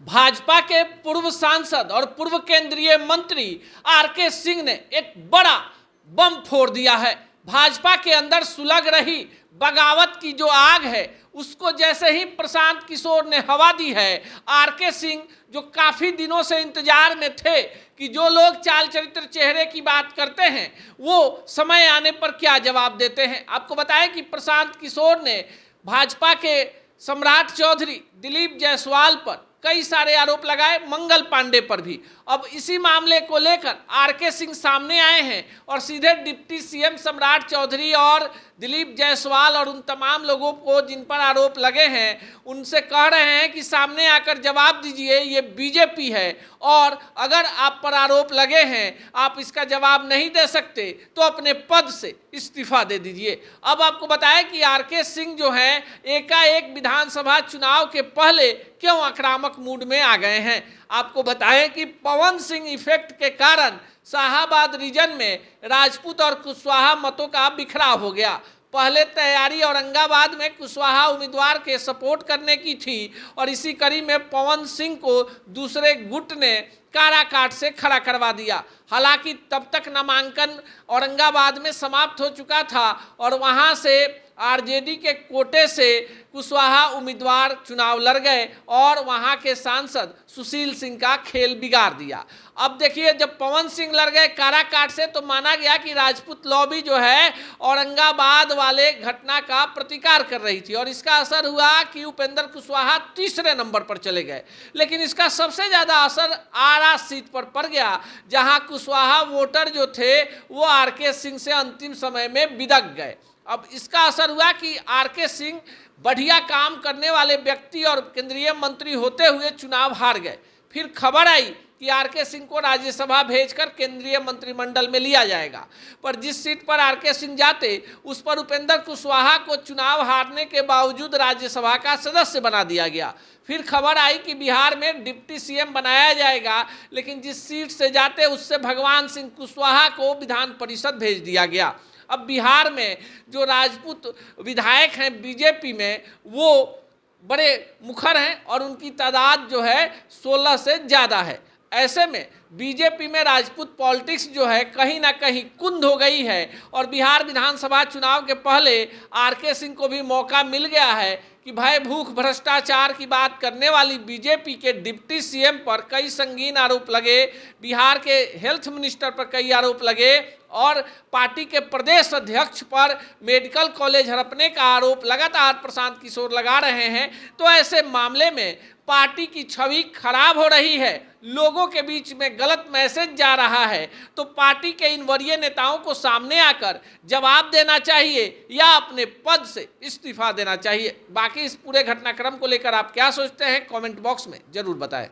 भाजपा के पूर्व सांसद और पूर्व केंद्रीय मंत्री आरके सिंह ने एक बड़ा बम फोड़ दिया है। भाजपा के अंदर सुलग रही बगावत की जो आग है उसको जैसे ही प्रशांत किशोर ने हवा दी है, आरके सिंह जो काफी दिनों से इंतजार में थे कि जो लोग चाल चरित्र चेहरे की बात करते हैं वो समय आने पर क्या जवाब देते हैं। आपको बताएं कि प्रशांत किशोर ने भाजपा के सम्राट चौधरी दिलीप जायसवाल पर कई सारे आरोप लगाए, मंगल पांडे पर भी। अब इसी मामले को लेकर आरके सिंह सामने आए हैं और सीधे डिप्टी सीएम सम्राट चौधरी और दिलीप जायसवाल और उन तमाम लोगों को जिन पर आरोप लगे हैं उनसे कह रहे हैं कि सामने आकर जवाब दीजिए, ये बीजेपी है और अगर आप पर आरोप लगे हैं, आप इसका जवाब नहीं दे सकते तो अपने पद से इस्तीफा दे दीजिए। अब आपको बताएं कि आरके सिंह जो हैं एकाएक विधानसभा चुनाव के पहले क्यों आक्रामक मूड में आ गए हैं। आपको बताएं कि पवन सिंह इफेक्ट के कारण शाहाबाद रीजन में राजपूत और कुशवाहा मतों का बिखराव हो गया। पहले तैयारी औरंगाबाद में कुशवाहा उम्मीदवार के सपोर्ट करने की थी और इसी कड़ी में पवन सिंह को दूसरे गुट ने काराकाट से खड़ा करवा दिया। हालांकि तब तक नामांकन औरंगाबाद में समाप्त हो चुका था और वहां से आरजेडी के कोटे से कुशवाहा उम्मीदवार चुनाव लड़ गए और वहां के सांसद सुशील सिंह का खेल बिगाड़ दिया। अब देखिए, जब पवन सिंह लड़ गए काराकाट से तो माना गया कि राजपूत लॉबी जो है औरंगाबाद वाले घटना का प्रतिकार कर रही थी और इसका असर हुआ कि उपेंद्र कुशवाहा तीसरे नंबर पर चले गए। लेकिन इसका सबसे ज़्यादा असर आरा सीट पर पड़ गया, जहां कुशवाहा वोटर जो थे वो आरके सिंह से अंतिम समय में बिदक गए। अब इसका असर हुआ कि आरके सिंह बढ़िया काम करने वाले व्यक्ति और केंद्रीय मंत्री होते हुए चुनाव हार गए। फिर खबर आई कि आरके सिंह को राज्यसभा भेजकर केंद्रीय मंत्रिमंडल में लिया जाएगा, पर जिस सीट पर आरके सिंह जाते उस पर उपेंद्र कुशवाहा को चुनाव हारने के बावजूद राज्यसभा का सदस्य बना दिया गया। फिर खबर आई कि बिहार में डिप्टी सीएम बनाया जाएगा, लेकिन जिस सीट से जाते उससे भगवान सिंह कुशवाहा को विधान परिषद भेज दिया गया। अब बिहार में जो राजपूत विधायक हैं बीजेपी में वो बड़े मुखर हैं और उनकी तादाद जो है 16 से ज़्यादा है। ऐसे में बीजेपी में राजपूत पॉलिटिक्स जो है कहीं ना कहीं कुंद हो गई है और बिहार विधानसभा चुनाव के पहले आरके सिंह को भी मौका मिल गया है कि भाई भूख भ्रष्टाचार की बात करने वाली बीजेपी के डिप्टी सीएम पर कई संगीन आरोप लगे, बिहार के हेल्थ मिनिस्टर पर कई आरोप लगे और पार्टी के प्रदेश अध्यक्ष पर मेडिकल कॉलेज हड़पने का आरोप लगातार प्रशांत किशोर लगा रहे हैं। तो ऐसे मामले में पार्टी की छवि खराब हो रही है, लोगों के बीच में गलत मैसेज जा रहा है, तो पार्टी के इन वरीय नेताओं को सामने आकर जवाब देना चाहिए या अपने पद से इस्तीफा देना चाहिए। बाकी इस पूरे घटनाक्रम को लेकर आप क्या सोचते हैं, कमेंट बॉक्स में जरूर बताएं।